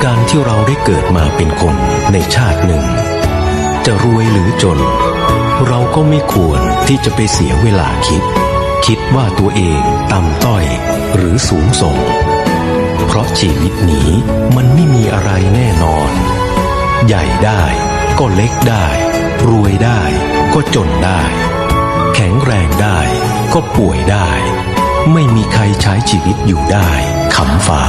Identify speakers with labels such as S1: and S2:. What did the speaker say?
S1: การที่เราได้เกิดมาเป็นคนในชาติหนึ่งจะรวยหรือจนเราก็ไม่ควรที่จะไปเสียเวลาคิดว่าตัวเองต่ำต้อยหรือสูงส่งเพราะชีวิตนี้มันไม่มีอะไรแน่นอนใหญ่ได้ก็เล็กได้รวยได้ก็จนได้แข็งแรงได้ก็ป่วยได้ไม่มีใครใช้ชีวิตอยู่ได้ขำฝา